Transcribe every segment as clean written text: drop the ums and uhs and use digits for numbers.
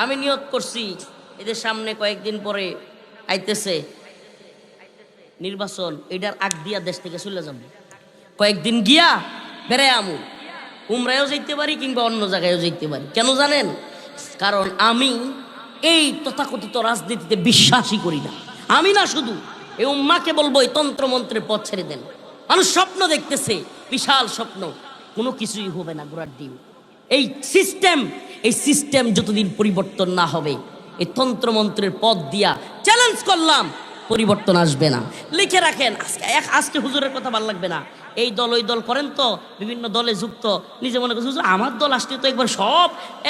আমি নিয়ত করছি এদের সামনে কয়েকদিন পরে আইতেছে নির্বাচন, এটার আগ দিয়া দেশ থেকে চলে যাব, কয়েকদিন গিয়া বেড়ে আমু, উমরায়ও যাইতে পারি কিংবা অন্য জায়গায়ও যাইতে পারি। কেন জানেন? কারণ আমি এই তথাকথিত রাজনীতিতে বিশ্বাসই করি না। আমি না, শুধু এই উম্মাকে বলবো এই তন্ত্রমন্ত্রের পথ ছেড়ে দেন। মানুষ স্বপ্ন দেখতেছে, বিশাল স্বপ্ন, কোনো কিছুই হবে না, গোড়ার ডিম। এই সিস্টেম যতদিন পরিবর্তন না হবে, এই তন্ত্রমন্ত্রের পথ দিয়া চ্যালেঞ্জ করলাম, পরিবর্তন আসবে না। লিখে রাখেন, আজকে হুজুরের কথা ভালো লাগবে না, এই দল ওই দল করেন তো, বিভিন্ন দলে যুক্ত, নিজে মনে করছে হুজুর আমার দল আসলে তো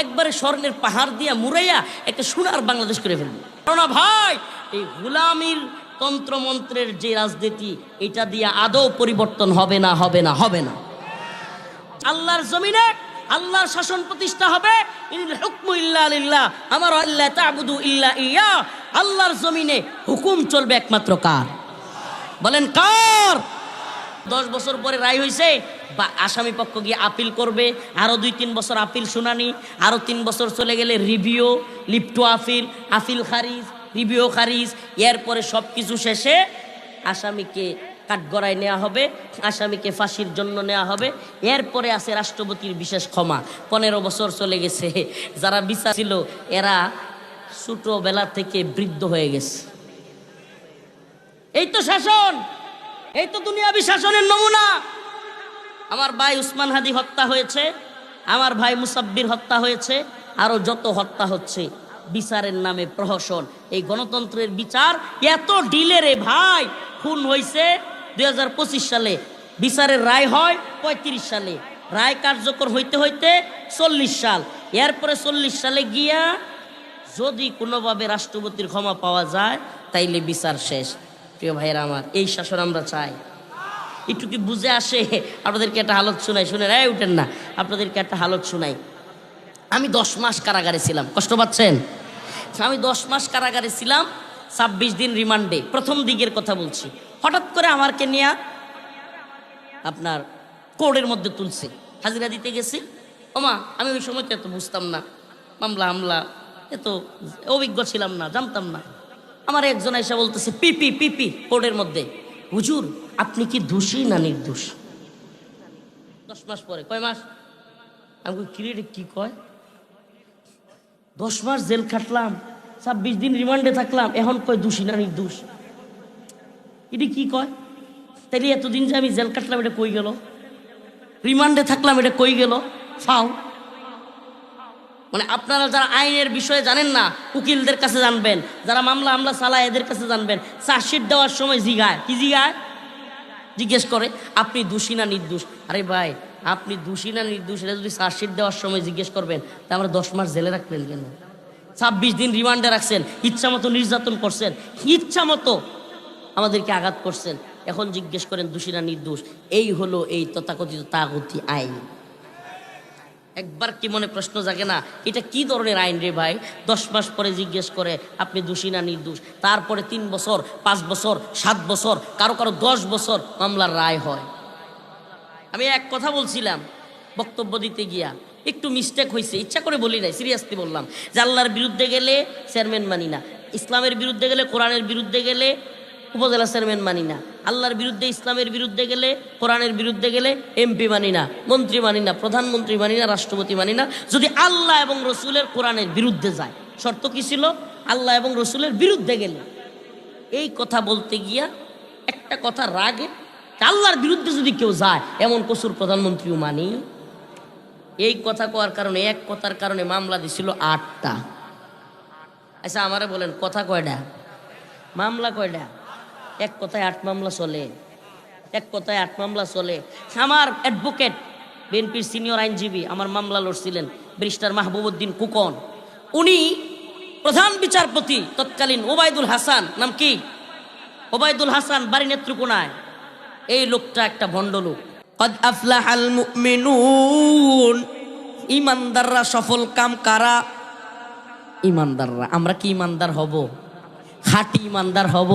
একবারে স্বর্ণের পাহাড় দিয়া মুড়াইয়া একটা সোনার বাংলাদেশ করে ফেলবে। না ভাই, এই গোলামির তন্ত্রমন্ত্রের যে রাজনীতি, এটা দিয়ে আদৌ পরিবর্তন হবে না, হবে না, হবে না। আল্লাহর জমিনে আল্লাহর শাসন প্রতিষ্ঠা হবে। ইনিল হুকমু ইল্লা লিল্লাহ, আমার আল্লাহ তা'বুদু ইল্লা ইয়া। আল্লাহর জমিনে হুকুম চলবে একমাত্র কার? বলেন কার? 10 বছর পরে রায় হয়েছে, বা আসামি পক্ষ গিয়ে আপিল করবে, আরো 2-3 বছর আপিল শুনানি, আরো 3 বছর চলে গেলে রিভিউ, লিপ্ট আপিল, আপিল খারিজ, রিভিউ খারিজ, এরপরে সব কিছু শেষে আসামিকে কাঠগড়ায় নেওয়া হবে, আসামিকে ফাঁসির জন্য নেওয়া হবে। এরপরে আছে রাষ্ট্রপতির বিশেষ ক্ষমা। 15 বছর চলে গেছে, যারা বিচার ছিল এরা ছোটবেলা থেকে বৃদ্ধ হয়ে গেছে। এই তো শাসন, এই তো দুনিয়াবি শাসনের নমুনা। আমার ভাই উসমান হাদি হত্যা হয়েছে, আমার ভাই মুসাব্বির হত্যা হয়েছে, আরো যত হত্যা হচ্ছে, বিচারের নামে প্রহসন। এই গণতন্ত্রের বিচার এত ডিলে রে ভাই। খুন হয়েছে 2025 সালে, বিচারের রায় হয় 35 সালে, রায় কার্যকর হইতে হইতে 40 সাল, এরপরে 40 সালে গিয়া যদি কোনোভাবে রাষ্ট্রপতির ক্ষমা পাওয়া যায় তাইলে বিচার শেষ। প্রিয় ভাইয়েরা আমার, এই শাসন আমরা চাই? একটু কি বুঝে আসে? আপনাদেরকে একটা হালত শোনাই, শুনেন, এই উঠেন না, আপনাদেরকে একটা হালত শোনাই। আমি 10 মাস কারাগারে ছিলাম, কষ্ট পাচ্ছেন? আমি 10 মাস কারাগারে ছিলাম, 26 দিন রিমান্ডে। প্রথম দিকের কথা বলছি। হঠাৎ করে আমাকে নিয়ে আপনার কোর্টের মধ্যে তুলছে, হাজিরা দিতে গেছি। ওমা, আমি ওই সময় তো এত বুঝতাম না, মামলা এত অভিজ্ঞ ছিলাম না, জানতাম না। আমার একজন এসে বলতেছে পিপি কোর্টের মধ্যে, হুজুর আপনি কি দোষী না নির্দোষ? 10 মাস পরে, কয় মাস? আমি কি কয়? 10 মাস জেল খাটলাম, 26 দিন রিমান্ডে থাকলাম, এখন কয় দোষী না নির্দোষ? এটি কি কয়? তাইলে এতদিন যে আমি জেল কাটলাম এটা কই গেল? রিমান্ডে থাকলাম এটা কই গেল? ফাও। মানে আপনারা যারা আইনের বিষয়ে জানেন না, উকিলদের কাছে জানবেন, যারা মামলা চালায় এদের কাছে জানবেন। চার্জশিট দেওয়ার সময় জিগায়, কি জিগায়? জিজ্ঞেস করে আপনি দোষী না নির্দোষ। আরে ভাই, আপনি দোষী না নির্দোষ এটা যদি চার্জশিট দেওয়ার সময় জিজ্ঞেস করবেন, তা আমরা 10 মাস জেলে রাখলেন কেন? 26 দিন রিমান্ডে রাখছেন, ইচ্ছা মতো নির্যাতন করছেন, ইচ্ছা মতো আমাদেরকে আঘাত করছেন, এখন জিজ্ঞেস করেন দোষী না নির্দোষ? এই হলো এই তথাকথিত তাগুতি আইন। একবার কি মনে প্রশ্ন জাগে না, এটা কি ধরনের আইন রে ভাই? 10 মাস পরে জিজ্ঞেস করে আপনি দোষী না নির্দোষ, তারপরে 3 বছর, 5 বছর, 7 বছর, কারো 10 বছর মামলার রায় হয়। আমি এক কথা বলছিলাম বক্তব্য দিতে গিয়া, একটু মিস্টেক হয়েছে, ইচ্ছা করে বলি নাই, সিরিয়াসলি বললাম যে আল্লাহর বিরুদ্ধে গেলে চেয়ারম্যান মানি না, ইসলামের বিরুদ্ধে গেলে, কোরআনের বিরুদ্ধে গেলে উপজেলা চেয়ারম্যান মানি না, আল্লাহর বিরুদ্ধে, ইসলামের বিরুদ্ধে গেলে, কোরআনের বিরুদ্ধে গেলে এমপি মানি না, মন্ত্রী মানি না, প্রধানমন্ত্রী মানি না, রাষ্ট্রপতি মানি না, যদি আল্লাহ এবং রসুলের, কোরআনের বিরুদ্ধে যায়। শর্ত কি ছিল? আল্লাহ এবং রসুলের বিরুদ্ধে গেলে। এই কথা বলতে গিয়া একটা কথা রাগে, আল্লাহর বিরুদ্ধে যদি কেউ যায় এমন কসুর প্রধানমন্ত্রীও মানি। এই কথা কওয়ার কারণে, এক কথার কারণে মামলা দিছিল 8টা। আচ্ছা আমারে বলেন, কথা কয়টা? মামলা কয়টা? এক কথায় 8 মামলা চলে, এক কথায় 8 মামলা চলে। আমার অ্যাডভোকেট, বিএনপির সিনিয়র আইনজীবী, আমার মামলা লড়ছিলেন ব্যারিস্টার মাহবুবউদ্দিন কুকন, উনি প্রধান বিচারপতি তৎকালীন ওবায়দুল হাসান, নাম কি? ওবায়দুল হাসান, বাড়ি নেত্রকোনায়। এই লোকটা একটা ভণ্ড লোক। কদ আফলাহাল মুমিনুন, ইমানদাররা সফল কাম কারা? ইমানদাররা। আমরা কি ইমানদার হব? খাঁটি ইমানদার হব?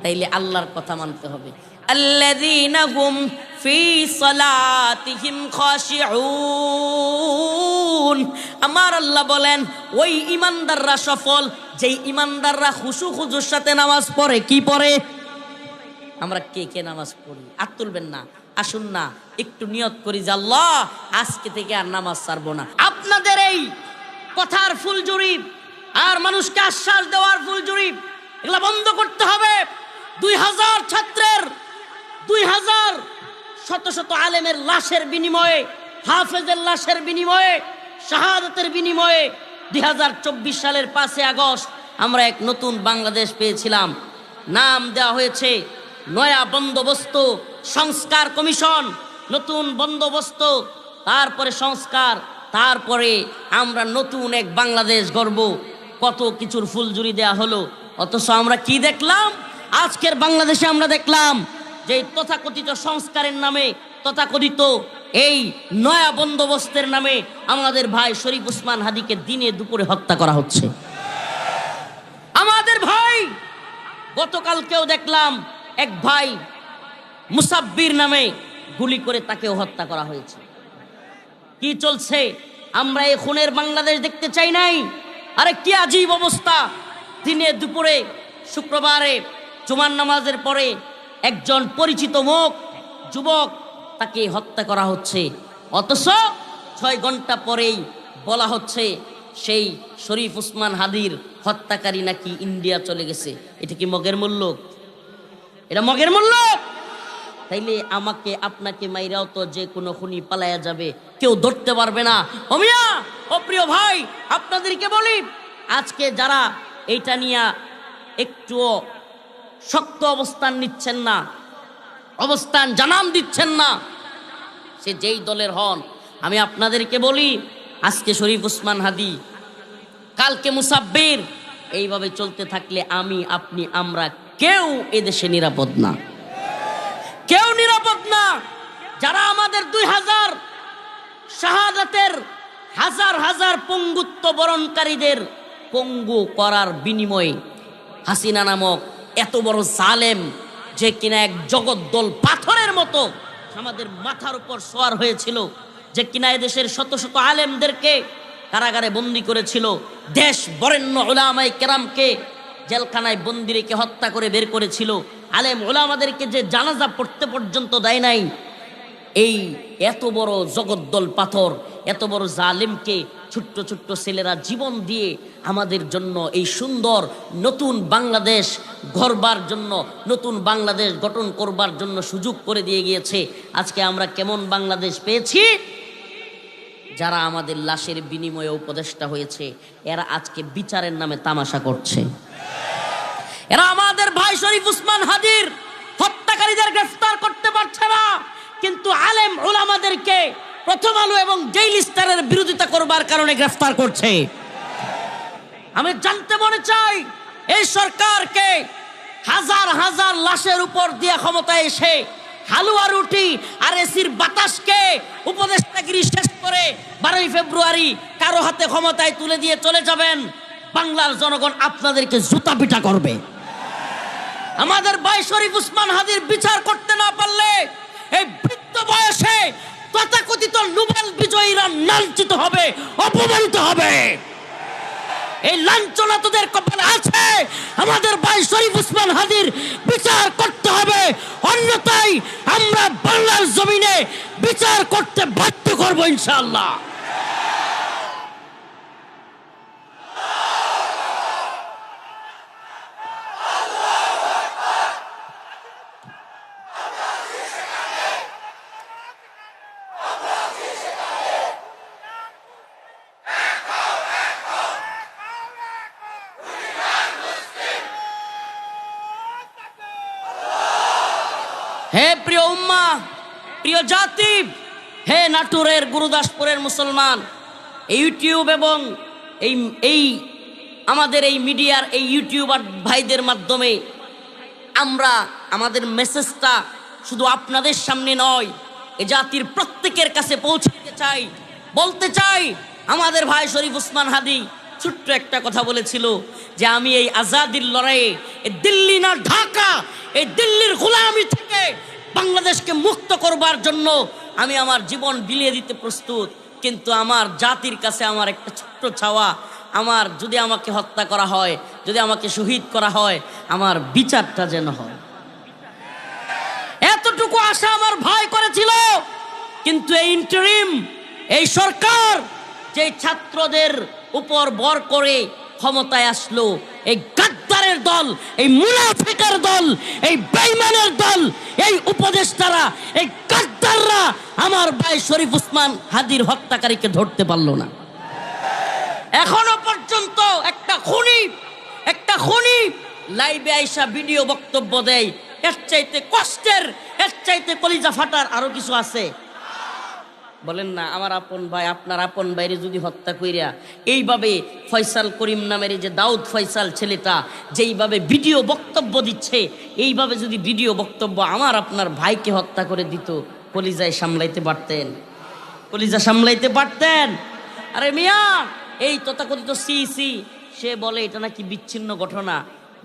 তাইলে আল্লাহর কথা মানতে হবে। আল্লাযীনা হুম ফি সালাতিহিম খাশিউন। আমার আল্লাহ বলেন ওই ঈমানদাররা সফল যেই ঈমানদাররা খুশু খুজুর সাথে নামাজ পড়ে। কি পড়ে? আমরা কে কে নামাজ পড়ি? আর তুলবেন না, আসুন না একটু নিয়ত করি যে আল্লাহ আজকে থেকে আর নামাজ ছাড়বো না। আপনাদের এই কথার ফুলঝুরি আর মানুষকে আশ্বাস দেওয়ার ফুলঝুরি এগুলা বন্ধ করতে হবে। 2000 ছাত্রের 2000 শত শত আলেমের লাশের বিনিময়ে, হাফেজের লাশের বিনিময়ে, শাহাদাতের বিনিময়ে 2024 সালের 5 আগস্ট আমরা এক নতুন বাংলাদেশ পেয়েছিলাম। নাম দেওয়া হয়েছে নয়া বন্দোবস্ত সংস্কার কমিশন। নতুন বন্দোবস্ত, তারপরে সংস্কার, তারপরে আমরা নতুন এক বাংলাদেশ গড়ব। কত কিছুর ফুলঝুরি দেয়া হলো, অথচ আমরা কি দেখলাম? আজকের বাংলাদেশে আমরা দেখলাম যে তথাকথিত সংস্কারের নামে, তথাকথিত এই নয়া বন্দোবস্তের নামে আমাদের ভাই শরীফ ওসমান হাদিকে দিনে দুপুরে হত্যা করা হচ্ছে। আমাদের ভাই গতকালকেও দেখলাম এক ভাই মুসাব্বির নামে গুলি করে তাকেও হত্যা করা হয়েছে। কি চলছে? আমরা এই খুনের বাংলাদেশ দেখতে চাই নাই। আরে কি আজীব অবস্থা! দিনে দুপুরে শুক্রবারে জুমার নামাজের পরে একজন পরিচিত মুখ যুবক তাকে হত্যা করা হচ্ছে, অথচ 6 ঘন্টা পরেই বলা হচ্ছে সেই শরীফ ওসমান হাদির হত্যাকারী নাকি ইন্ডিয়া চলে গেছে। এটা কি মগের মূল্য? এটা মগের মূল্য? তাইলে আমাকে আপনাকে মাইরাও তো যে কোনো খুনি পালায়া যাবে, কেউ ধরতে পারবে না। ও মিয়া, ও প্রিয় ভাই, আপনাদেরকে বলি আজকে যারা এইটা নিয়ে একটুও শক্ত অবস্থান নিচ্ছেন না, অবস্থান জানান দিচ্ছেন না, সে যেই দলের হন, আমি আপনাদেরকে বলি আজকে শরীফ ওসমান হাদি, কালকে মুসাব্বির, এইভাবে চলতে থাকলে আমি, আপনি, আমরা কেউ এদেশে নিরাপদ না, কেউ নিরাপদ না। যারা আমাদের 2000 শাহাদাতের হাজার হাজার পঙ্গুত্ব বরণকারীদের পঙ্গু করার বিনিময়ে হাসিনা নামক এত বড় জালেম, যে কিনা এক জগদ্দল পাথরের মতো আমাদের মাথার উপর সওয়ার হয়েছিল, যে কিনা এদেশের শত শত আলেমদেরকে কারাগারে বন্দি করেছিল, দেশ বরেণ্য উলামায়ে কেরামকে জেলখানায় বন্দি রেখে হত্যা করে বের করেছিল, আলেম উলামাদেরকে যে জানাজা পড়তে পর্যন্ত দেয় নাই, এই এত বড় জগদ্দল পাথর, এত বড় জালিমকে ছোট্ট ছোট্ট ছেলেরা জীবন দিয়ে আমাদের জন্য এই সুন্দর নতুন বাংলাদেশ গড়বার জন্য, নতুন বাংলাদেশ গঠন করবার জন্য সুযোগ করে দিয়ে গিয়েছে। আজকে আমরা কেমন বাংলাদেশ পেয়েছি? যারা আমাদের লাশের বিনিময়ে উপদেষ্টা হয়েছে, এরা আজকে বিচারের নামে তামাশা করছে। এরা আমাদের ভাই শরীফ ওসমান হাদির হত্যাকারীদের গ্রেফতার করতে পারছে না, কিন্তু আলেম উলামাদেরকে প্রথম আলো এবং ডেইলি স্টারের বিরোধিতা করবার কারণে গ্রেফতার করছে। আমি জানতে মনে চাই, এই সরকারকে হাজার হাজার লাশের উপর দিয়ে ক্ষমতায় এসে হালুয়া রুটি আর এসির বাতাসকে উপদেষ্টাগিরি শেষ করে 12ই ফেব্রুয়ারি কারো হাতে ক্ষমতায় তুলে দিয়ে চলে যাবেন, বাংলার জনগণ আপনাদেরকে জুতা পিটা করবে। আমাদের ভাই শরীফ ওসমান হাদির বিচার করতে না পারলে এই বৃদ্ধ বয়সে তথাকথিত নোবেল বিজয়ীরা লাঞ্ছিত হবে, অপমানিত হবে। এই লাঞ্ছনা তোদের কপালে আছে। আমাদের ভাই শরীফ ওসমান হাদির বিচার করতে হবে, অন্যথায় আমরা বাংলার জমিনে বিচার করতে বাধ্য করব ইনশাআল্লাহ। হে প্রিয় উম্মাহ, প্রিয় জাতি, হে নাটোরের গুরুদাসপুরের মুসলমান, ইউটিউব এবং এই আমাদের এই মিডিয়ার এই ইউটিউবার ভাইদের মাধ্যমে আমরা আমাদের মেসেজটা শুধু আপনাদের সামনে নয়, এই জাতির প্রত্যেকের কাছে পৌঁছাতে চাই। বলতে চাই, আমাদের ভাই শরীফ ওসমান হাদি ছোট্ট একটা কথা বলেছিল যে আমি এই আজাদির লড়াইয়ে এই দিল্লি না ঢাকা, এই দিল্লির গোলামি থেকে বাংলাদেশকে মুক্ত করবার জন্য আমি আমার জীবন বিলিয়ে দিতে প্রস্তুত। কিন্তু আমার জাতির কাছে আমার একটা ছোট্ট চাওয়া, আমার যদি আমাকে হত্যা করা হয়, যদি আমাকে শহীদ করা হয়, আমার বিচারটা যেন হয়। এতটুকু আশা আমার ভাই করেছিল। কিন্তু এই ইন্টারিম, এই সরকার যে ছাত্রদের উপর বর করে ক্ষমতায় আসলো, এই গাদ্দারের দল, এই মুনাফিকের দল, এই বেঈমানের দল, এই উপদেষ্টারা, এই গাদ্দাররা আমার ভাই শরীফ ওসমান হাদির হত্যাকারীকে ধরতে পারলো না। এখনো পর্যন্ত একটা খুনি লাইভে আইসা ভিডিও বক্তব্য দেয়। এর চাইতে কষ্টের, এর চাইতে কলিজা ফাটার আরো কিছু আছে? বলেন না। আমার আপন ভাই, আপনার আপন ভাইরে যদি হত্যা কইরা এইভাবে ফয়সাল করিম নামের যে দাউদ ফয়সাল ছেলেটা যেইভাবে ভিডিও বক্তব্য দিচ্ছে, এইভাবে যদি ভিডিও বক্তব্য আমার আপনার ভাইকে হত্যা করে দিত, কলিজায় সামলাইতে পারতেন? কলিজা সামলাইতে পারতেন? আরে মিয়া, এই তথাকথিত সিসি সে বলে এটা নাকি বিচ্ছিন্ন ঘটনা।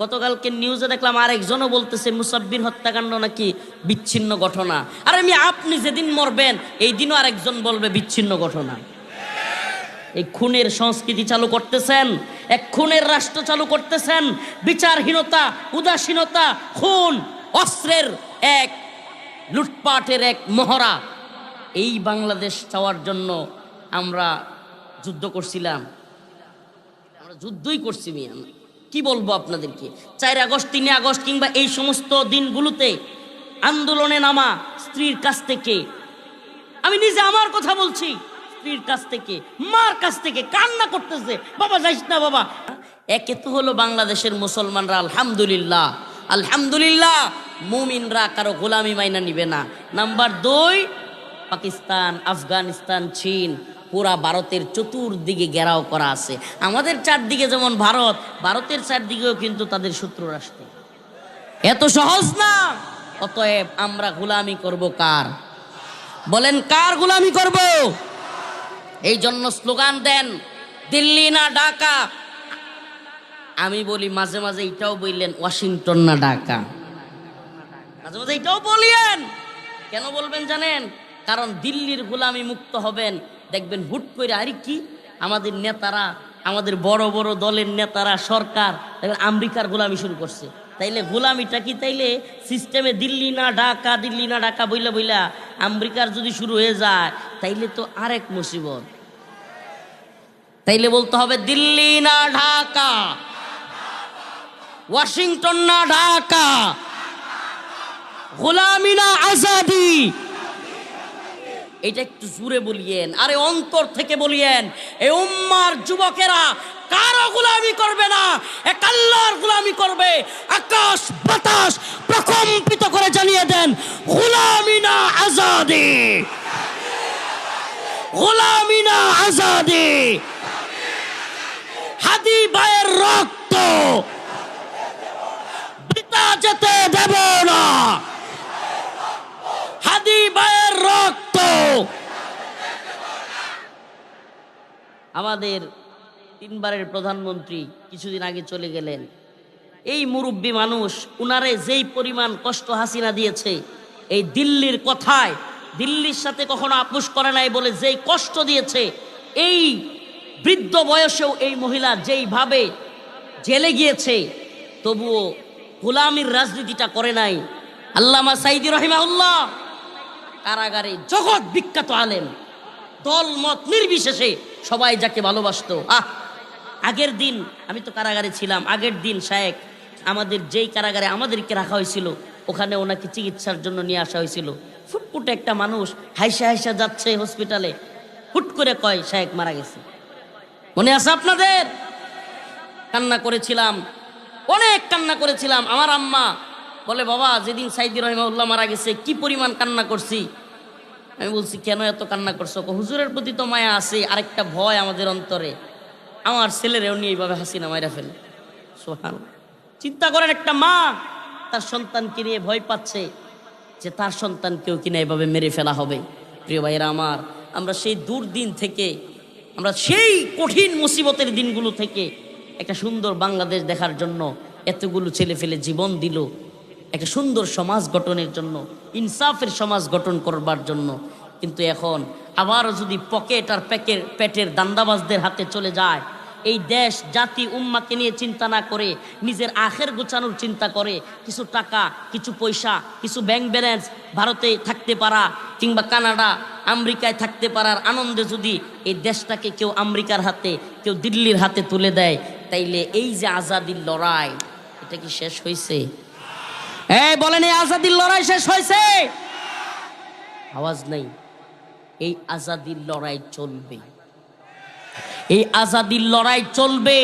গতকালকে নিউজে দেখলাম আরেকজনও বলতেছে মুসাব্বির হত্যাকাণ্ড নাকি বিচ্ছিন্ন ঘটনা। আরে আমি, আপনি যেদিন মরবেন এই দিনও আরেকজন বলবে বিচ্ছিন্ন ঘটনা। এই খুনের সংস্কৃতি চালু করতেছেন, এক খুনের রাষ্ট্র চালু করতেছেন। বিচারহীনতা, উদাসীনতা, খুন, অস্ত্রের এক লুটপাটের এক মহড়া। এই বাংলাদেশ চাওয়ার জন্য আমরা যুদ্ধ করছিলাম, আমরা যুদ্ধই করছি মিয়া। কি বলবো আপনাদেরকে, 4 আগস্ট, 3 আগস্ট কিংবা এই সমস্ত দিনগুলোতে আন্দোলনে নামা স্ত্রীর কাছ থেকে, আমি নিজে আমার কথা বলছি, স্ত্রীর কাছ থেকে, মার কাছ থেকে কান্না করতেছে, বাবা যাইস না বাবা। একে তো হলো বাংলাদেশের মুসলমানরা আলহামদুলিল্লাহ, আলহামদুলিল্লাহ মুমিনরা কারো গোলামি মাইনা নিবে না। নাম্বার 2, পাকিস্তান, আফগানিস্তান, চীন, পুরা ভারতের চতুর্দিকে ঘেরাও করা আছে। আমাদের চারদিকে যেমন ভারত, ভারতের চারদিকেও কিন্তু তাদের শত্রু রাষ্ট্র। এত সহজ না। অতএব আমরা গোলামি করব কার? বলেন কার গোলামি করব? এই জন্য স্লোগান দেন দিল্লি না ঢাকা। আমি বলি মাঝে মাঝে এটাও বললেন ওয়াশিংটন না ঢাকা, মাঝে মাঝে এটাও বলিয়েন। কেন বলবেন জানেন? কারণ দিল্লির গোলামি মুক্ত হবেন, দেখবেন হুট করে আরে কি আমাদের নেতারা, আমাদের বড় বড় দলের নেতারা, সরকার দেখবেন আমেরিকার গোলামি শুরু করছে। তাইলে গোলামিটা কি তাইলে সিস্টেমে দিল্লি না ঢাকা, দিল্লি না ঢাকা বইলা বইলা আমেরিকার যদি শুরু হয়ে যায় তাইলে তো আরেক মুসিবত। তাইলে বলতে হবে দিল্লি না ঢাকা, ওয়াশিংটন না ঢাকা, গোলামি না আজাদি। এটা একটু জুড়ে বলিয়েন, আরে অন্তর থেকে বলিয়েন। এই উম্মার যুবকেরা কারো গোলামি করবে না, এক আল্লাহর গোলামি করবে। আকাশ বাতাস প্রকম্পিত করে জানিয়ে দেন গোলামি না আজাদি, গোলামি না আজাদি। হাদি ভাইয়ের রক্ত বৃথা যেতে দেব না, হাদি ভাইয়ের রক্ত। আমাদের 3 বারের প্রধানমন্ত্রী কিছুদিন আগে চলে গেলেন। এই মুরব্বী মানুষ, উনারে যেই পরিমাণ কষ্ট হাসিনা দিয়েছে, এই দিল্লির কথায়, দিল্লির সাথে কখনো আপোষ করে নাই বলে যেই কষ্ট দিয়েছে, এই বৃদ্ধ বয়সেও এই মহিলা যেইভাবে জেলে গিয়েছে, তবুও গোলামির রাজনীতিটা করে নাই। আল্লামা সাইদি রহিমাহুল্লাহ কারাগারে জগৎ বিখ্যাত আলেম, দল মত নির্বিশেষে সবাই যাকে ভালোবাসতো। আগের দিন আমি তো কারাগারে ছিলাম, আগের দিন শায়েক আমাদের যেই কারাগারে আমাদেরকে রাখা হয়েছিল ওখানে ওনাকে চিকিৎসার জন্য নিয়ে আসা হয়েছিল। ফুটফুটে একটা মানুষ হাইসা হাইসা যাচ্ছে হসপিটালে, হুট করে কয় শায়েক মারা গেছে। মনে আছে আপনাদের? কান্না করেছিলাম, অনেক কান্না করেছিলাম। আমার আম্মা বলে বাবা যেদিন সাইদি রহিমাহুল্লাহ মারা গেছে কি পরিমাণ কান্না করছি। আমি বলছি কেন এত কান্না করছো? হুজুরের প্রতি তো মায়া আছে, আরেকটা ভয় আমাদের অন্তরে, আমার ছেলেরেও নিয়ে এইভাবে হাসিনা মাইরা ফেলে। সুবহানাল্লাহ। চিন্তা করেন, একটা মা তার সন্তানকে নিয়ে ভয় পাচ্ছে যে তার সন্তানকেও কিনা এভাবে মেরে ফেলা হবে। প্রিয় ভাইরা আমার, আমরা সেই দুর্দিন থেকে আমরা সেই কঠিন মুসিবতের দিনগুলো থেকে একটা সুন্দর বাংলাদেশ দেখার জন্য এতগুলো ছেলে ফেলে জীবন দিল, একটা সুন্দর সমাজ গঠনের জন্য, ইনসাফের সমাজ গঠন করবার জন্য। কিন্তু এখন আবারও যদি পকেট আর পেটের দান্দাবাজদের হাতে চলে যায়, এই দেশ জাতি উম্মাকে নিয়ে চিন্তা না করে নিজের আখের গোছানোর চিন্তা করে, কিছু টাকা, কিছু পয়সা, কিছু ব্যাংক ব্যালেন্স, ভারতে থাকতে পারা কিংবা কানাডা আমেরিকায় থাকতে পারার আনন্দে যদি এই দেশটাকে কেউ আমেরিকার হাতে, কেউ দিল্লির হাতে তুলে দেয়, তাইলে এই যে আজাদির লড়াই, এটা কি শেষ হয়েছে? এই বলেন, এই আজাদির লড়াই শেষ হয়েছে? আওয়াজ নাই। এই আজাদির লড়াই চলবে, এই আজাদির লড়াই চলবে।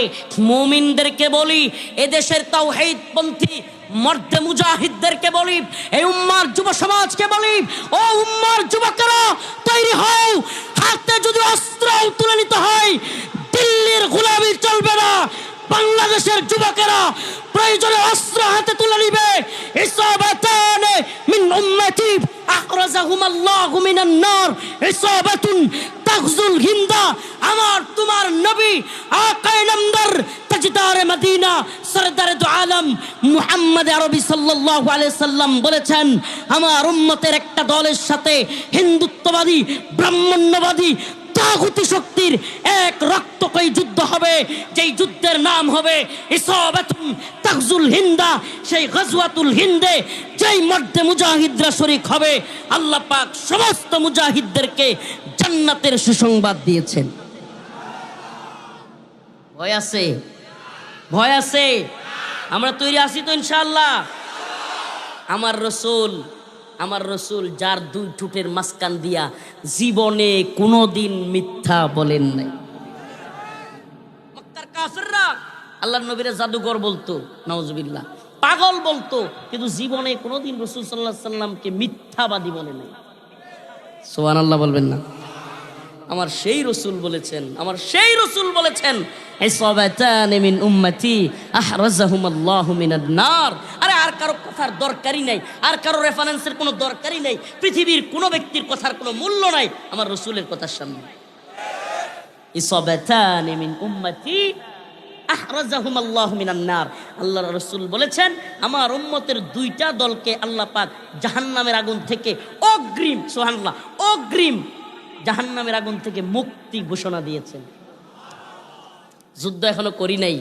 মুমিনদেরকে বলি, এদেশের তাওহীদপন্থী মর্দে মুজাহিদদেরকে বলি, এই উম্মার যুব সমাজকে বলি, ও উম্মার যুবকেরা তৈরি হও। হাতে যদি অস্ত্র তুলে নিতে হয়, দিল্লির গোলামি চলবে না। বাংলাদেশের যুবকেরা প্রয়োজনে অস্ত্র হাতে তুলে নিবে। ইসাবাতান মিন উম্মতি আখরাজাহুম আল্লাহু মিনান নার, ইসাবাতুন তাগজুল হিন্দা। আমার তোমার নবী আকায়ে নামদার তাজদারে মদিনা সরদারে দু আলম মুহাম্মদ আরবি সাল্লাল্লাহু আলাইহি সাল্লাম বলেছেন, আমার উম্মতের একটা দলের সাথে হিন্দুত্ববাদী, ব্রাহ্মণ্যবাদী, তাগুতি শক্তির এক রক্তকয়ী যুদ্ধ হবে, যেই যুদ্ধের নাম হবে ইসাবাতুন তাগজুল হিন্দা। সেই গজওয়াতুল হিন্দে যেই মর্দে মুজাহিদরা শরীক হবে, আল্লাহ পাক সমস্ত মুজাহিদদেরকে জান্নাতের সুসংবাদ দিয়েছেন। ভয় আছে? ভয় আছে? আমরা তৈরি আছি তো ইনশাআল্লাহ? আমার রসুল যার দুই ঠোঁটের মাঝখান দিয়া জীবনে কোনোদিন মিথ্যা বলেন নাই। মক্কার কাফেররা আল্লাহর নবীরে জাদুঘর বলতো, নাউজুবিল্লাহ, পাগল বলতো, কিন্তু জীবনে কোনোদিন রাসূল সাল্লাল্লাহু আলাইহি সাল্লামকে মিথ্যাবাদী বলে নাই। সুবহানাল্লাহ বলবেন না? আমার সেই রসুল বলেছেন, ইসাবাতান মিন উম্মতি আহরাজাহুমুল্লাহু মিনান নার। আরে আর কারো কথার দরকারই নাই, আর কারো রেফারেন্সের কোনো দরকারই নাই, পৃথিবীর কোনো ব্যক্তির কথার কোনো মূল্য নাই আমার রসুলের কথার সামনে। ইসাবাতান মিন উম্মতি আহরাজাহুমুল্লাহু মিনান নার। আল্লাহর রাসূল বলেছেন, আমার উম্মতের দুইটা দলকে আল্লাহ পাক জাহান্নামের আগুন থেকে অগ্রিম, সুবহানাল্লাহ, অগ্রিম জাহান্নামের আগুন থেকে মুক্তি ঘোষণা দিয়েছেন। যুদ্ধ এখনো করি নাই,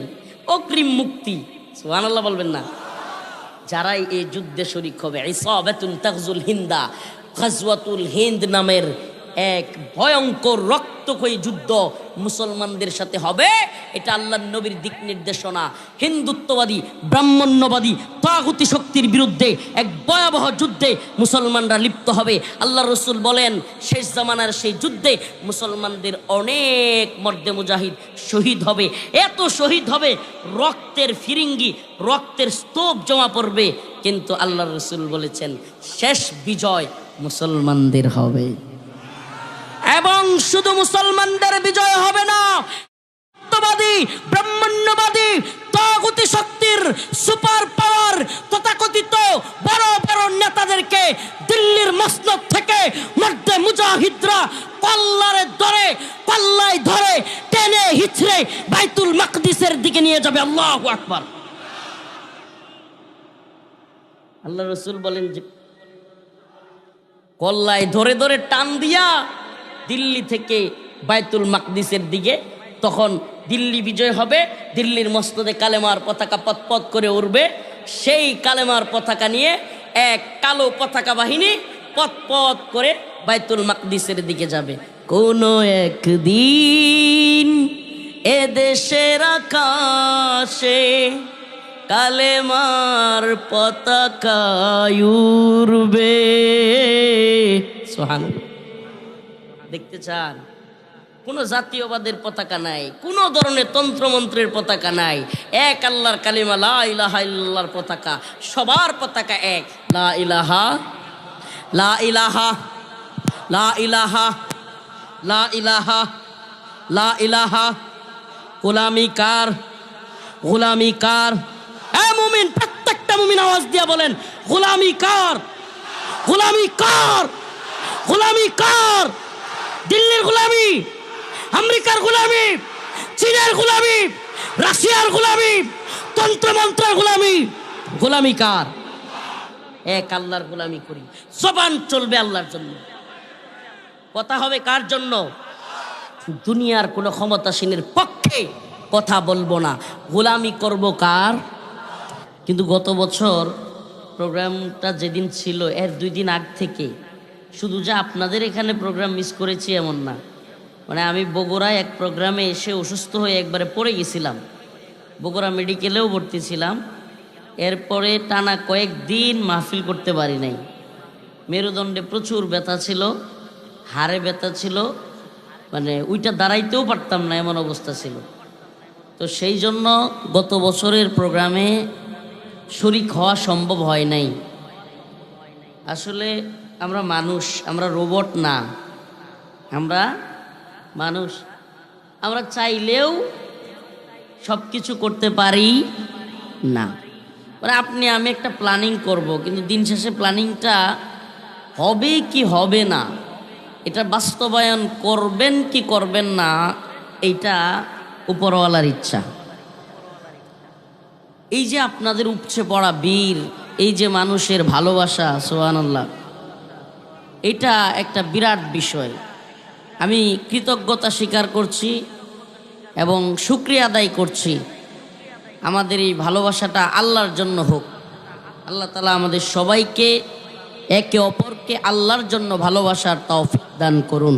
অগ্রিম মুক্তি। সুবহানাল্লাহ বলবেন না? যারাই এই যুদ্ধে শরীক হবে, ইসাবাতুন তাগজুল হিন্দা, গাজওয়াতুল হিন্দ নামের এক ভয়ঙ্কর রক্তক্ষয়ী যুদ্ধ মুসলমানদের সাথে হবে। এটা আল্লাহর নবীর দিক নির্দেশনা। হিন্দুত্ববাদী, ব্রাহ্মণ্যবাদী, তাগুতি শক্তির বিরুদ্ধে এক ভয়াবহ যুদ্ধে মুসলমানরা লিপ্ত হবে। আল্লাহর রাসূল বলেন, শেষ জামানার সেই যুদ্ধে মুসলমানদের অনেক মর্দে মুজাহিদ শহীদ হবে। এত শহীদ হবে, রক্তের ফিরিঙ্গি, রক্তের স্তূপ জমা পড়বে। কিন্তু আল্লাহর রাসূল বলেছেন, শেষ বিজয় মুসলমানদের হবে। এবং শুধু মুসলমানদের বিজয় হবে না, ব্রাহ্মণ্যবাদী, তাগুতি শক্তির সুপার পাওয়ার তথাকথিত বড় বড় নেতাদেরকে দিল্লির মসনদ থেকে মর্দে মুজাহিদরা পাল্লায় ধরে টেনে হিচড়ে বাইতুল মাকদিসের দিকে নিয়ে যাবে। আল্লাহু আকবার। আল্লাহ রাসূল বলেন যে কল্লায় ধরে ধরে টান দিয়া দিল্লি থেকে বাইতুল মাকদিসের দিকে, তখন দিল্লি বিজয় হবে। দিল্লির মসনদে কালেমার পতাকা পথ করে উড়বে। সেই কালেমার পতাকা নিয়ে এক কালো পতাকা বাহিনী পথ করে বাইতুল মাকদিসের দিকে যাবে। কোনো একদিন এ দেশের আকাশে কালেমার পতাকা উড়বে। সুবহানাল্লাহ। দেখতে চান? কোনো জাতীয়বাদের পতাকা নাই, কোনো ধরনের তন্ত্রমন্ত্রের পতাকা নাই, এক আল্লাহর কালিমা লা ইলাহা ইল্লাল্লাহর পতাকা। সবার পতাকা এক, লা ইলাহা লা ইলাহা লা ইলাহা লা ইলাহা লা ইলাহা। গোলামি কার? গোলামি কার? এ মুমিন, প্রত্যেকটা মুমিন আওয়াজ দিয়া বলেন, গোলামি কার? গোলামি কার? গোলামি কার? দিল্লির গোলামি, আমেরিকার গোলামি, চীনের গোলামি, রাশিয়ার গোলামি, তন্ত্রমন্ত্রের গোলামি। গোলামি কার? এক আল্লাহর গোলামি করি। জবান চলবে আল্লাহর জন্য, কথা হবে কার জন্য? দুনিয়ার কোনো ক্ষমতাসীনের পক্ষে কথা বলবো না, গোলামি করব কার? কিন্তু গত বছর প্রোগ্রামটা যেদিন ছিল এর 2 দিন আগ থেকে শুধু যে আপনাদের এখানে প্রোগ্রাম মিস করেছি এমন না, মানে আমি বগুড়ায় এক প্রোগ্রামে এসে অসুস্থ হয়ে একবারে পড়ে গেছিলাম, বগুড়া মেডিকেলেও ভর্তি ছিলাম। এরপরে টানা কয়েকদিন মাহফিল করতে পারি নাই। মেরুদণ্ডে প্রচুর ব্যথা ছিল, হাড়ে ব্যথা ছিল, মানে ওইটা দাঁড়াইতেও পারতাম না, এমন অবস্থা ছিল। তো সেই জন্য গত বছরের প্রোগ্রামে শরীক হওয়া সম্ভব হয় নাই। আসলে আমরা মানুষ, আমরা রোবট না, আমরা মানুষ। আমরা চাইলেও সব কিছু করতে পারি না। মানে আপনি আমি একটা প্ল্যানিং করব, কিন্তু দিন শেষে প্ল্যানিংটা হবে কি হবে না, এটা বাস্তবায়ন করবেন কি করবেন না, এইটা উপরওয়ালার ইচ্ছা। এই যে আপনাদের উপচে পড়া বীর, এই যে মানুষের ভালোবাসা, সুবহানাল্লাহ, এটা একটা বিরাট বিষয়। আমি কৃতজ্ঞতা স্বীকার করছি এবং শুকরিয়া আদায় করছি। আমাদের এই ভালোবাসাটা আল্লাহর জন্য হোক। আল্লাহ তাআলা আমাদের সবাইকে একে অপরকে আল্লাহর জন্য ভালোবাসার তৌফিক দান করুন।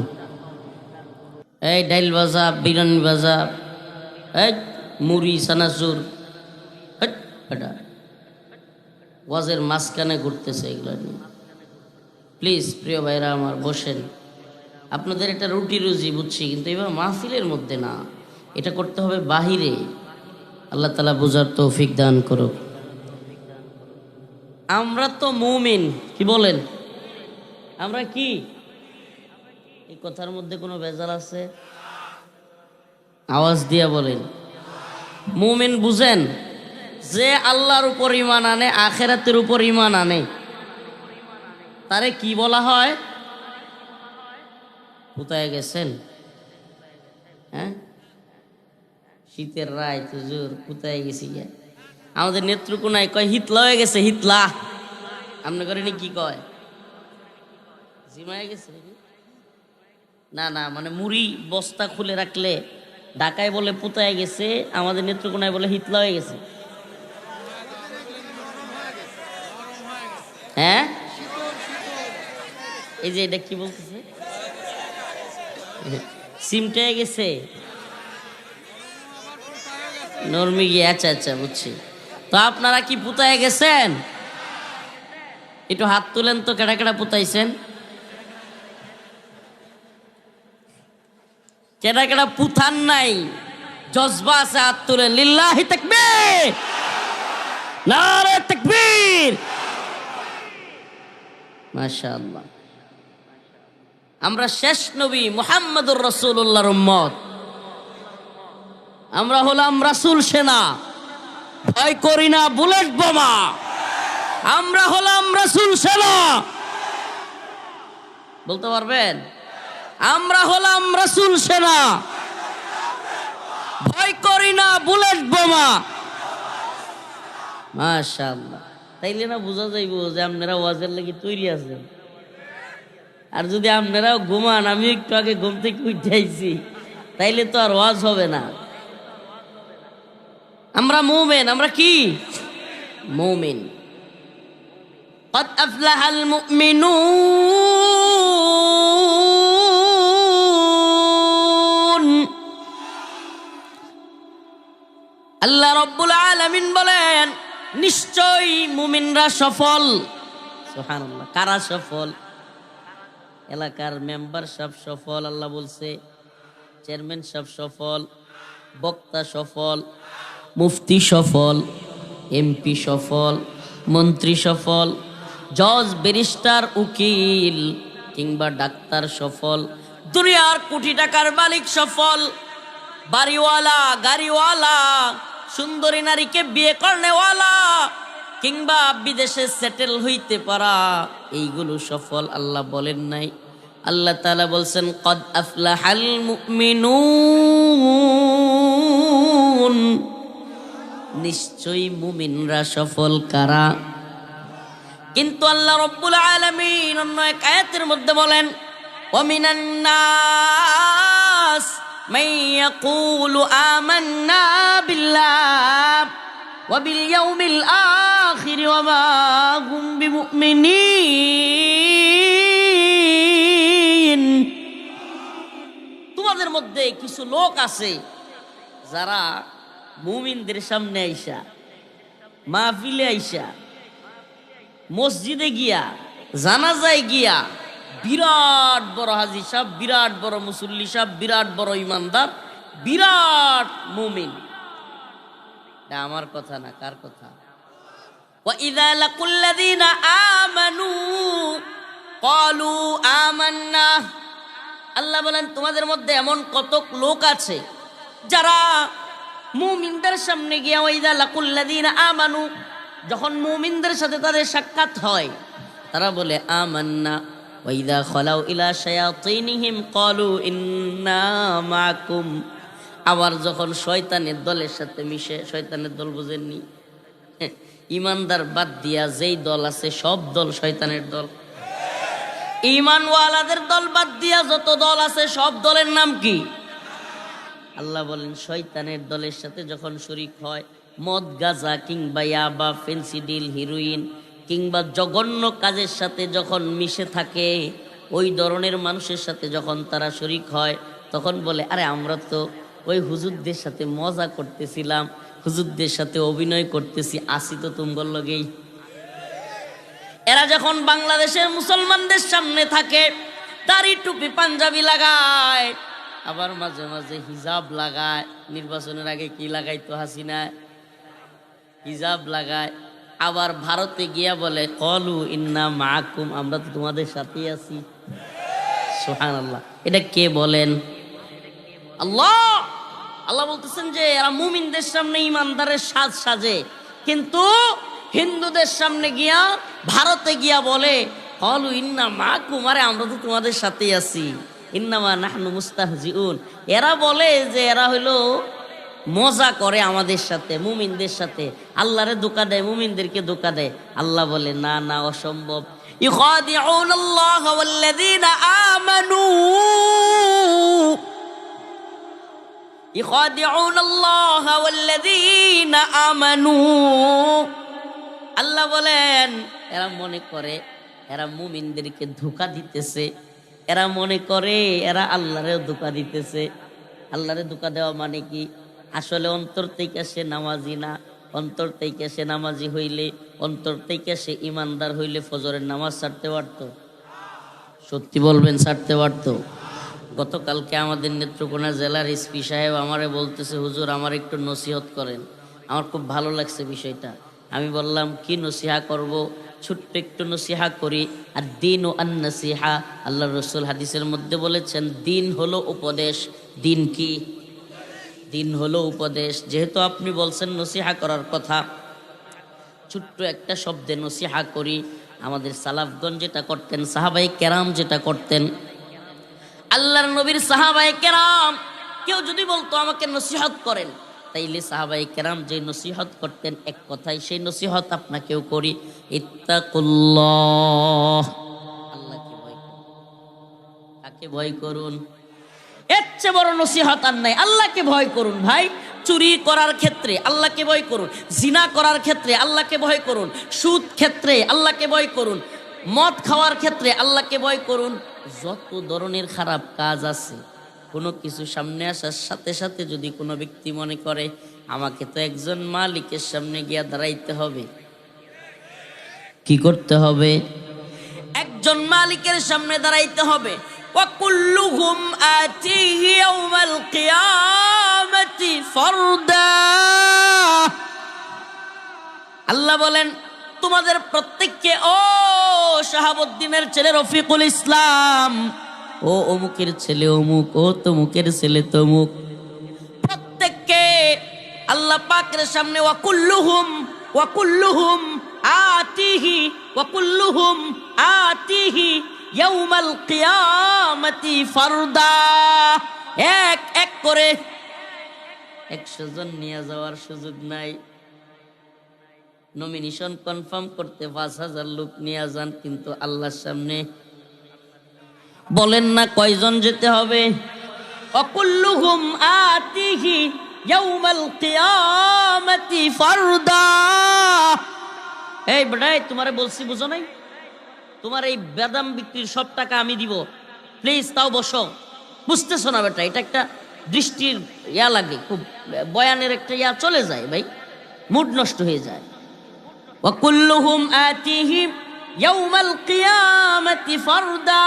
এই ডাইল ভাজা, বিরিয়ানি ভাজা, এই মুড়ি, সানাসুর, এটা ওয়াজের মাঝখানে ঘুরতেছে এগুলো নিয়ে। প্লিজ প্রিয় ভাইরা আমার, বসেন। আপনাদের এটা রুটি রুজি বুঝছি, কিন্তু এবার মাহফিলের মধ্যে না, এটা করতে হবে বাহিরে। আল্লাহ তাআলা বুঝার তৌফিক দান করুক। আমরা তো মুমিন, কি বলেন? আমরা কি? এই কথার মধ্যে কোনো ভেজাল আছে? আওয়াজ দিয়া বলেন। মুমিন বুঝেন? যে আল্লাহর উপর ঈমান আনে, আখিরাতের উপর ঈমান আনে, তারে কি বলা হয়? কোথায় গেছেন? হ্যাঁ, শীতের রায় হুজুর, কোথায় গেছি? আমাদের নেত্রকোনায় কয় হিতলা হয়ে গেছে, হিতলা। আপনি করেনি কি কয়? জিমায় গেছে না, না, মানে মুড়ি বস্তা খুলে রাখলে ঢাকায় বলে পুতায় গেছে, আমাদের নেত্রকোনায় বলে হিতলা হয়ে গেছে। হ্যাঁ, এই যে এটা কি বলতেছে, সিমটায় গেছে, নরমি গিয়ে। আচ্ছা আচ্ছা, বুঝছি। তো আপনারা কি পুতায় গেছেন? একটু হাত তুলেন তো, কেডা কেডা পুতাইছেন? কেডা কেডা পুথান নাই? জজবা আছে, হাত তুলেন। লিল্লাহি তাকবীর, নারে তাকবীর, মাশাআল্লাহ। আমরা শেষ নবী মুহাম্মদুর রাসূলুল্লাহর উম্মত। আমরা হলাম রাসূল সেনা, ভয় করি না বুলেট বোমা। আমরা হলাম রাসূল সেনা, বলতে পারবেন? আমরা হলাম রাসূল সেনা, ভয় করি না বুলেট বোমা। মাশাআল্লাহ। তাইলে না বোঝা যাইব যে আপনারা ওয়াজের লাগি তৈরি আছেন। আর যদি আপনারাও ঘুমান, আমি একটু আগে ঘুম থেকে উঠে আইছি, তাইলে তো আর ওয়াজ হবে না। আমরা মুমিন। আমরা কি? মুমিন। قد أفلح المؤمنون। আল্লাহ রাব্বুল আলামিন বলেন, নিশ্চয়ই মুমিনরা সফল। সুবহানাল্লাহ। কারা সফল? এলাকার মেম্বার সব সফল, আল্লাহ বলছে। চেয়ারম্যান সব সফল, বক্তা সফল, মুফতি সফল, এমপি সফল, মন্ত্রী সফল, জজ, ব্যারিস্টার, উকিল কিংবা ডাক্তার সফল, দুনিয়ার কোটি টাকার মালিক সফল, বাড়িওয়ালা, গাড়িওয়ালা, সুন্দরী নারীকে বিয়ে করনেওয়ালা কিংবা বিদেশে সেটেল হইতে পারা, এইগুলো সফল। আল্লাহ বলেন নাই আল্লাহ তাআলা বলছেন কদ আফলাহাল মুমিনুন, নিশ্চয়ই মুমিনরা সফল কারা। কিন্তু আল্লাহ রাব্বুল আলামিন অন্য এক আয়াতের মধ্যে বলেন ওয়া মিনান নাস মান ইয়াকুলু আমান্না বিল্লাহি ওয়া বিল ইয়াউমিল আখির ওয়া মা হুম বিমুমিনিন। তোমাদের মধ্যে কিছু লোক আছে যারা মুমিনদের সামনে আইসা, মাহফিলে আইসা, মসজিদে গিয়া, জানাজায় গিয়া বিরাট বড় হাজী সাহেব, বিরাট বড় মুসল্লি সাহেব, বিরাট বড় ইমানদার, বিরাট মুমিন। এটা আমার কথা না, কার কথা? ওয়া ইযা লাকুল্লাযীনা আমানু ক্বালু আমান্না। আল্লাহ বলেন তোমাদের মধ্যে এমন কতক লোক আছে যারা মুমিনদের সামনে গিয়া ওয়া ইযা লাকুল্লাযীনা আমানু, যখন মুমিনদের সাথে তাদের সাক্ষাৎ হয় তারা বলে আমান্না, ওয়া ইযা খালাউ ইলা শায়াতিনহিম ক্বালু ইন্না মাআকুম। আবার যখন শয়তানের দলের সাথে মিশে, শয়তানের দল বুঝেননি? ইমানদার বাদ দিয়া যেই দল আছে সব দল শয়তানের দল। ঈমানওয়ালাদের দল বাদ দিয়া যত দল আছে সব দলের নাম কি? আল্লাহ বলেন শয়তানের দলের সাথে যখন শরীক হয়, মদ, গাঁজা কিংবা ইয়াবা, ফেন্সিডিল, হিরোইন কিংবা জঘন্য কাজের সাথে যখন মিশে থাকে, ওই ধরনের মানুষের সাথে যখন তারা শরীক হয় তখন বলে আরে আমরা তো ওই হুজুরদের সাথে মজা করতেছিলাম, হুজুরদের সাথে অভিনয় করতেছি, আসি তো তুমগর লগেই। এরা যখন বাংলাদেশের মুসলমানদের সামনে থাকে দাড়ি টুপি পাঞ্জাবি লাগায়, আবার মাঝে মাঝে হিজাব লাগায়। নির্বাচনের আগে কি লাগাইতো হাসিনা? হিজাব লাগায়। আবার ভারতে গিয়া বলে কলু ইন্না মাআকুম, আমরা তো তোমাদের সাথেই আছি। সুবহানাল্লাহ। এটা কে বলেন? আল্লাহ। আল্লাহ বলতেছেন যে এরা মুমিনদের সামনে ইমানদারের সাজ সাজে, কিন্তু হিন্দুদের সামনে গিয়া, ভারতে গিয়া বলে কলু ইন্না মাআকুম, আরে আমরা তো তোমাদের সাথেই আছি। ইন্নামা নাহনু মুস্তাহজিউন। এরা বলে যে এরা হইলো মজা করে আমাদের সাথে, মুমিনদের সাথে। আল্লাহরে ধোঁকা দেয়, মুমিনদেরকে ধোঁকা দেয়। আল্লাহ বলে না না, অসম্ভব। ইখাদিউনাল্লাহ ওয়াল্লাযীনা আমানু, ইখাদিউনাল্লাহ ওয়াল্লাযীনা আমানু। আল্লাহ বলেন এরা মনে করে এরা মুমিনদেরকে ধোঁকা দিতেছে, এরা মনে করে এরা আল্লাহরে ধোঁকা দিতেছে। আল্লাহরে ধোঁকা দেওয়া মানে কি? আসলে অন্তর থেকে সে নামাজি না। অন্তর থেকে সে নামাজি হইলে, অন্তর থেকে সে ইমানদার হইলে ফজরের নামাজ ছাড়তে পারতো? সত্যি বলবেন, ছাড়তে পারতো? গতকালকে আমাদের নেত্রকোনা জেলার এসপি সাহেব আমারে বলতেছে হুজুর আমার একটু নসিহত করেন। আমার খুব ভালো লাগছে বিষয়টা। আমি বললাম কি নসিহা করব? ছোট্ট একটু নসিহা করি। আর দিন ও আন নসিহা, আল্লাহ রসুল হাদিসের মধ্যে বলেছেন দিন হলো উপদেশ। দিন কি? দিন হলো উপদেশ। যেহেতু আপনি বলছেন নসিহা করার কথা, ছোট্ট একটা শব্দে নসিহা করি। আমাদের সালাফগণ যেটা করতেন, সাহাবায়ে কেরাম যেটা করতেন, আল্লাহর নবীর সাহাবায়ে কেরাম কেউ যদি বলতো আমাকে নসিহত করেন, তাইলে সাহাবায়ে কেরাম যে নসিহত করতেন এক কথাই সেই নসিহত আপনাকেও করি, ইত্তাকুল্লাহ, আল্লাহকে ভয় করুন। কাকে ভয় করুন? এর চেয়ে বড় নসিহত আর নাই। আল্লাহকে ভয় করুন ভাই। চুরি করার ক্ষেত্রে আল্লাহকে ভয় করুন, জিনা করার ক্ষেত্রে আল্লাহকে ভয় করুন, সুদ ক্ষেত্রে আল্লাহকে ভয় করুন, মদ খাওয়ার ক্ষেত্রে আল্লাহকে ভয় করুন। যত ধরনের খারাপ কাজ আছে, কোনো কিছু সামনে আসার সাথে সাথে যদি কোনো ব্যক্তি মনে করে আমাকে তো একজন মালিকের সামনে গিয়া দাঁড়াইতে হবে, কি করতে হবে? একজন মালিকের সামনে দাঁড়াইতে হবে। وَكُلُّهُمْ آتِيهِ يَوْمَ الْقِيَامَةِ فَرْدًا। আল্লাহ বলেন তোমাদের প্রত্যেককে, ও শাহাবুদ্দিনের ছেলে রফিকুল ইসলাম, ও অমুকের ছেলে অমুক, ও তমুকের ছেলে তমুক, প্রত্যেককে আল্লাহ পাকের সামনে ওয়াকুল্লুহুম আতিহি ইয়াউমাল কিয়ামাতি ফারদা, এক এক করে 100 জন নিয়ে যাওয়ার সুযোগ নাই। নমিনেশন কনফার্ম করতে 5000 লোক নিয়ে যান, কিন্তু আল্লাহর সামনে বলেন না কয়জন যেতে হবে? অকুল্লুহুম আতিহি ইয়াউমাল কিয়ামাতি ফারদা। এই বেটাই, তোমারে বলছি বুঝো নাই? তোমার এই বাদাম বিক্রির সব টাকা আমি দিব, প্লিজ তাও বসো। বুঝতেছো না বেটা? এটা একটা দৃষ্টির ইয়া লাগে, খুব বয়ানের একটা ইয়া চলে যায় ভাই, মুড নষ্ট হয়ে যায়। ওয়াকুল্লুহুম আতিহি ইয়াউমাল কিয়ামাতি ফারদা।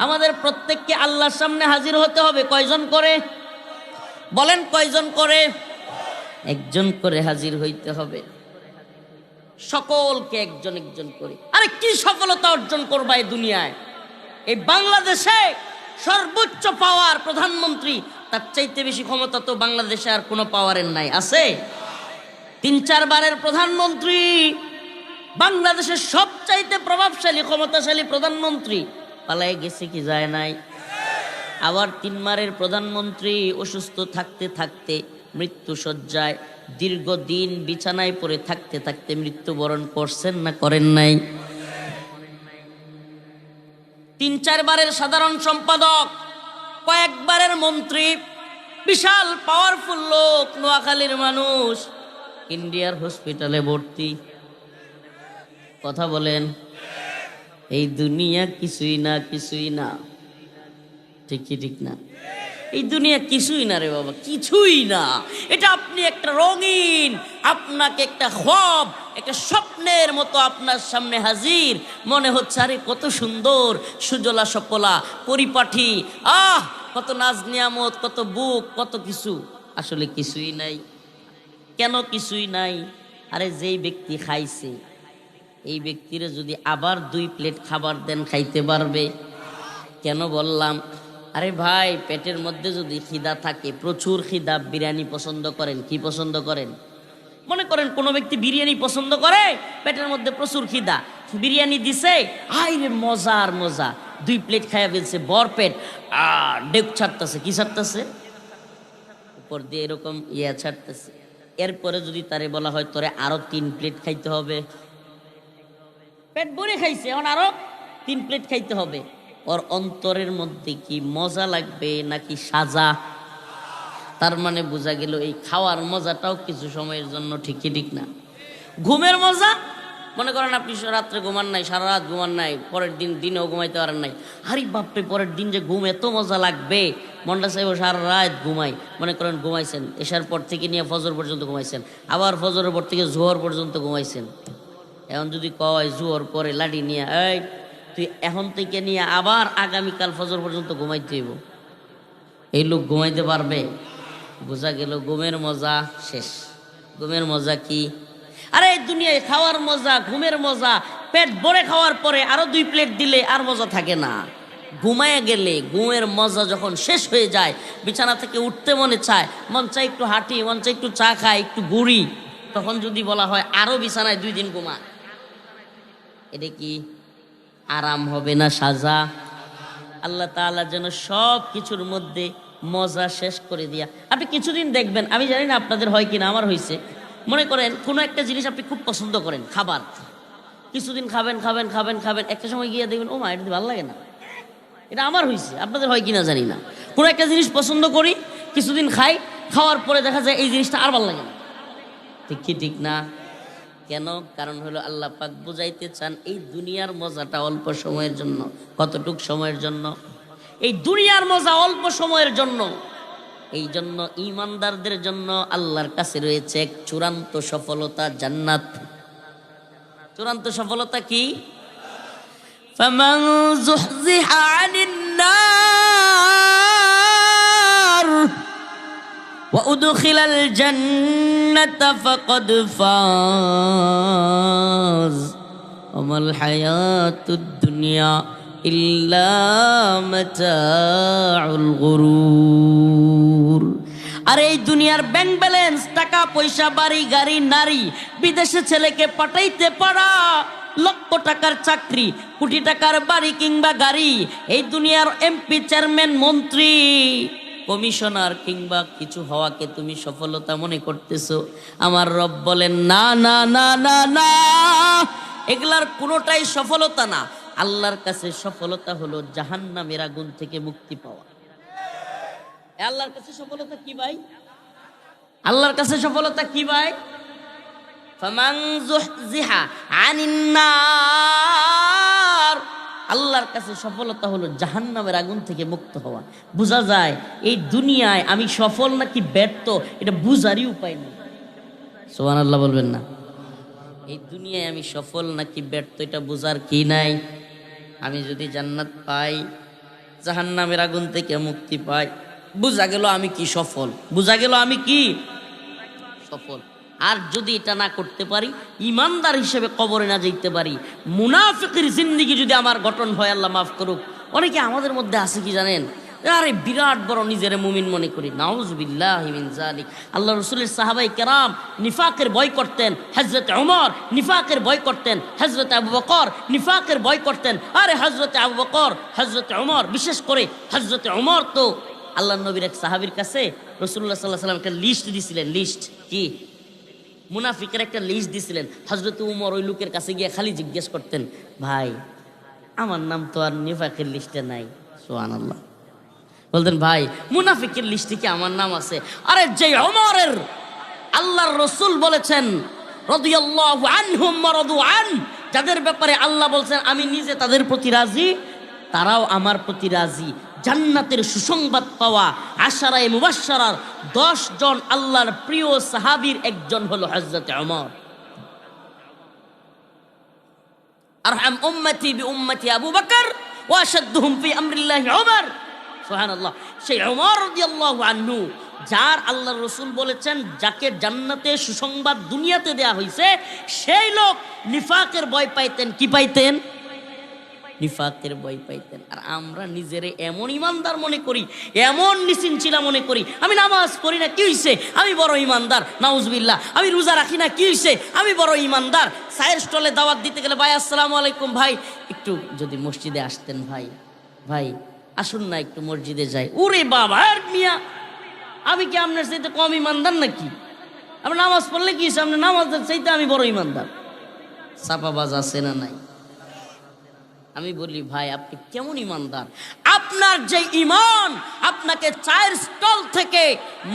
আমাদের প্রত্যেককে আল্লাহর সামনে হাজির হতে হবে। কয়জন করে বলেন? কয়জন করে? একজন করে হাজির হইতে হবে। সকলকে একজন একজন করে। আরে কি সফলতা অর্জন করবা এই দুনিয়ায়? এই বাংলাদেশে সর্বোচ্চ পাওয়ার প্রধানমন্ত্রী, তার চাইতে বেশি ক্ষমতা তো বাংলাদেশে আর কোনো পাওয়ারের নাই। আছে? 3-4 বারের প্রধানমন্ত্রী, বাংলাদেশের সবচাইতে প্রভাবশালী ক্ষমতাশালী প্রধানমন্ত্রী পালায় গেছে কি যায় নাই? আবার 3 বারের প্রধানমন্ত্রী অসুস্থ থাকতে থাকতে মৃত্যু শয্যায় দীর্ঘদিন বিছানায় পড়ে থাকতে থাকতে মৃত্যুবরণ করছেন না করেন নাই? 3-4 বারের সাধারণ সম্পাদক, কয়েকবারের মন্ত্রী, বিশাল পাওয়ারফুল লোক, নোয়াখালীর মানুষ, ইন্ডিয়ার হসপিটালে ভর্তি। কথা বলেন? এই দুনিয়া কিছুই না, কিছুই না। ঠিক কি ঠিক না? এই দুনিয়া কিছুই না রে বাবা, কিছুই না। এটা আপনি একটা রঙিন, আপনাকে একটা খ্বাব, একটা স্বপ্নের মতো আপনার সামনে হাজির মনে হচ্ছে। আরে কত সুন্দর, সুজলা সপলা, পরিপাঠি, কত নাজ নিয়ামত, কত বুক, কত কিছু। আসলে কিছুই নাই। কেন কিছুই নাই? আরে যেই ব্যক্তি খাইছে, এই ব্যক্তিরে যদি আবার 2 প্লেট খাবার দেন, খাইতে পারবে? কেন বললাম? আরে ভাই, পেটের মধ্যে যদি খিদা থাকে, প্রচুর খিদা, বিরিয়ানি পছন্দ করেন? কি পছন্দ করেন? মনে করেন কোনো ব্যক্তি বিরিয়ানি পছন্দ করে, পেটের মধ্যে প্রচুর খিদা, বিরিয়ানি দিছে, আইরে মজা আর মজা, 2 প্লেট খাইয়া ফেলছে, বর পেট, ডেক ছাড়তেছে। কি ছাড়তেছে? উপর দিয়ে এরকম ইয়া ছাড়তেছে। এরপরে যদি তারে বলা হয় তোরে আরো 3 প্লেট খাইতে হবে, পেট ভরে খাইছে, এখন আরো 3 প্লেট খাইতে হবে, ওর অন্তরের মধ্যে কি মজা লাগবে নাকি সাজা? তার মানে বোঝা গেল এই খাওয়ার মজাটাও কিছু সময়ের জন্য। ঠিক কি ঠিক না? ঘুমের মজা, মনে করেন আপনি রাত্রে ঘুমান নাই, সারা রাত ঘুমান নাই, পরের দিন দিনেও ঘুমাইতে পারেন নাই। আরে বাপরে, পরের দিন যে ঘুম এত মজা লাগবে, মনটা চাইব সারা রাত ঘুমাই। মনে করেন ঘুমাইছেন, এশার পর থেকে নিয়ে ফজর পর্যন্ত ঘুমাইছেন, আবার ফজরের পর থেকে জোহর পর্যন্ত ঘুমাইছেন। এখন যদি কয় জোহর পরে লাঠি নিয়ে, এই তুই এখন থেকে নিয়ে আবার আগামীকাল ফজর পর্যন্ত ঘুমাইতে হইব, এই লোক ঘুমাইতে পারবে? বোঝা গেল ঘুমের মজা শেষ। ঘুমের মজা কি? আরে এই দুনিয়ায় খাওয়ার মজা, ঘুমের মজা, পেট ভরে খাওয়ার পরে আরো 2 প্লেট দিলে আর মজা থাকে না। ঘুমায় গেলে ঘুমের মজা যখন শেষ হয়ে যায়, বিছানা থেকে উঠতে মনে চায়, মন চায় একটু হাঁটি, মন চায় একটু চা খায়, একটু ঘুরি, তখন যদি বলা হয় আরো বিছানায় 2 দিন ঘুমা, এটা কি আরাম হবে না সাজা? আল্লাহ তাআলা যেন সব কিছুর মধ্যে মজা শেষ করে দিয়া। আপনি কিছুদিন দেখবেন, আমি জানি না আপনাদের হয় কিনা, আমার হয়েছে। মনে করেন কোনো একটা জিনিস আপনি খুব পছন্দ করেন, খাবার, কিছুদিন খাবেন খাবেন খাবেন খাবেন, একটা সময় গিয়ে দেখবেন ও মা, এটা ভালো লাগে না। এটা আমার হয়েছে, আপনাদের হয় কিনা জানি না। কোনো একটা জিনিস পছন্দ করি, কিছুদিন খাই, খাওয়ার পরে দেখা যায় এই জিনিসটা আর ভালো লাগে না। ঠিক কি ঠিক না? কেন? কারণ হলো আল্লাহ পাক বুঝাইতে চান এই দুনিয়ার মজাটা অল্প সময়ের জন্য। কতটুক সময়ের জন্য? এই দুনিয়ার মজা অল্প সময়ের জন্য। এই জন্য ঈমানদারদের জন্য আল্লাহর কাছে রয়েছে এক চূড়ান্ত সফলতা, জান্নাত। চূড়ান্ত সফলতা কি? ফামান যুহজিহা আনিন নার ওয়া উদখিলাল জান্নাতা ফাকাদ ফাজ ওয়া মাল হায়াতুদ দুনিয়া ইল্লা মাতাউল গুরুর। আর এই দুনিয়ার ব্যাংক ব্যালেন্স, টাকা পয়সা, বাড়ি গাড়ি, নারী, বিদেশে ছেলেকে পাঠাইতে পারা, লক্ষ টাকার চাকরি, কোটি টাকার বাড়ি কিংবা গাড়ি, এই দুনিয়ার এমপি, চেয়ারম্যান, মন্ত্রী, কমিশনার কিংবা কিছু হওয়াকে তুমি সফলতা মনে করতেছো। আমার রব বলেন না না না না না, এগুলার কোনোটাই সফলতা না। আল্লাহর কাছে সফলতা হলো জাহান্নামের আগুন থেকে মুক্তি পাওয়া। আল্লাহর কাছে সফলতা কি ভাই? আল্লাহর কাছে সফলতা কি ভাই? ফামান যুহজিহা আনিন নার, আল্লাহর কাছে সফলতা হলো জাহান্নামের আগুন থেকে মুক্ত হওয়া। বোঝা যায় এই দুনিয়ায় আমি সফল নাকি ব্যর্থ এটা বুঝারই উপায় নেই। সুবহানাল্লাহ বলবেন না? এই দুনিয়ায় আমি সফল নাকি ব্যর্থ এটা বুঝার কি নাই। আমি যদি জান্নাত পাই, জাহান্নামের আগুন থেকে মুক্তি পাই, বুঝা গেল আমি কি সফল, বুঝা গেল আমি কি সফল। আর যদি এটা না করতে পারি, ইমানদার হিসেবে কবরে না যেতে পারি, মুনাফিকের জিন্দেগি যদি আমার গঠন হয়, আল্লাহ মাফ করুক। অনেকে আমাদের মধ্যে আছে কি জানেন, আরে বিরাট বড় নিজের মুমিন মনে করি, নাউজুবিল্লাহি মিন যালিক। আল্লাহ রাসূলের সাহাবায়ে কেরাম নিফাকের ভয় করতেন, হযরত ওমর নিফাকের ভয় করতেন, হযরত আবু বকর নিফাকের ভয় করতেন। আরে হযরত আবু বকর, হযরত ওমর, বিশেষ করে হযরত ওমর তো আল্লাহর নবীর এক সাহাবীর কাছে রাসূলুল্লাহ সাল্লাল্লাহু আলাইহি ওয়াসাল্লাম একটা লিস্ট দিছিলেন। লিস্ট কি? মুনাফিকের একটা লিস্ট দিছিলেন। হযরত ওমর ওই লোকের কাছে গিয়ে খালি জিজ্ঞেস করতেন, ভাই আমার নাম তো আর নিফাকের লিস্টে নাই। সুবহানাল্লাহ। বলতেন, ভাই মুনাফিকের লিস্টে কি আমার নাম আছে? আরে যে ওমরের আল্লাহর রাসূল বলেছেন রাদিয়াল্লাহু আনহুম ওয়া রাদু আন, যাদের ব্যাপারে আল্লাহ বলছেন আমি নিজে তাদের প্রতি রাজি, তারাও আমার প্রতি রাজি। জান্নাতের সুসংবাদ পাওয়া আশারায়ে মুবাশশারার 10 জন আল্লাহর প্রিয় সাহাবীর একজন হলো হযরত ওমর। আরহাম উম্মতি বিউম্মতি আবু বকর ওয়া আশাদ্দুহুম ফি আমরিল্লাহি ওমর। সুবহানাল্লাহ। সেই ওমর রাদিয়াল্লাহু আনহু, যার আল্লাহর রাসূল বলেছেন যাকে জান্নাতে সুসংবাদ দুনিয়াতে দেয়া হয়েছে, সেই লোক নিফাকের ভয় পাইতেন। কি পাইতেন? নিফাকের ভয় পাইতেন। আর আমরা নিজেরে এমন ইমানদার মনে করি, এমন নিচিনচিলা মনে করি, আমি নামাজ পড়ি না কি হইছে, আমি বড় ইমানদার, নাউজুবিল্লাহ। আমি রোজা রাখি না কি হইছে, আমি বড় ইমানদার। চায়ের স্টলে দাওয়াত দিতে গেলে, ভাই আসসালামু আলাইকুম, ভাই একটু যদি মসজিদে আসতেন, ভাই ভাই আসুন না একটু মসজিদে যাই। ওরে বাবা মিয়া, আমি কি আপনার চাইতে কম ইমানদার নাকি? আপনি নামাজ পড়লে কি হয়েছে, আপনার নামাজের চাইতে আমি বড় ইমানদার। চাপাবাজ আছে না নাই? আমি বলি, ভাই আপনি কেমন ইমানদার? আপনার যে ইমান আপনাকে চায়ের স্টল থেকে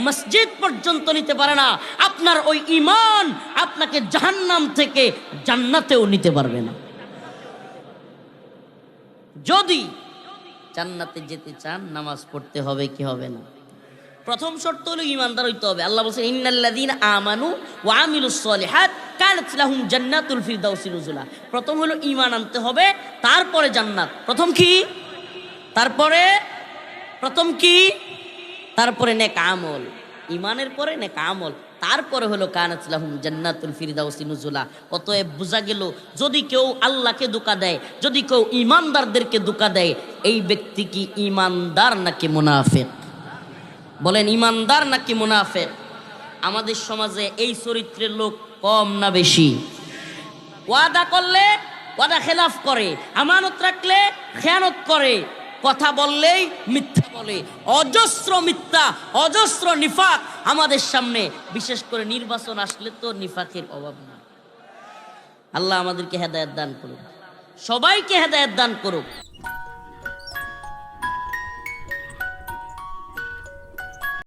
মসজিদ পর্যন্ত নিতে পারে না, আপনার ওই ইমান আপনাকে জাহান্নাম থেকে জান্নাতেও নিতে পারবে না। যদি জান্নাতে যেতে চান, নামাজ পড়তে হবে কি হবে না? প্রথম শর্ত হলো ইমানদার হইতে হবে। আল্লাহ বলেছেন ইন্নাল্লাযীনা আমানু ওয়া আমিলুস সলিহাত কানাত লাহুম জান্নাতুল ফিরদাউসি নুজুলা। প্রথম হলো ঈমান আনতে হবে, তারপরে জান্নাত। প্রথম কি? তারপরে প্রথম কি? তারপরে নেক আমল। ঈমানের পরে নেক আমল, তারপরে হলো কানাত লাহুম জান্নাতুল ফিরদাউসি নুজুলা। অতএব বোঝা গেল, যদি কেউ আল্লাহকে ধোঁকা দেয়, যদি কেউ ঈমানদারদেরকে ধোঁকা দেয়, এই ব্যক্তি কি ঈমানদার নাকি মুনাফিক? বলেন, ঈমানদার নাকি মুনাফিক? আমাদের সমাজে এই চরিত্রের লোক কম না বেশি? ওয়াদা করলে ওয়াদা খেলাফ করে, আমানত রাখলে খেয়ানত করে, কথা বললেই মিথ্যা বলে, অজস্র মিথ্যা, অজস্র নিফাক আমাদের সামনে। বিশেষ করে নির্বাচন আসলে তো নিফাকের অভাব না। আল্লাহ আমাদেরকে হেদায়েত দান করুক, সবাইকে হেদায়েত দান করুক।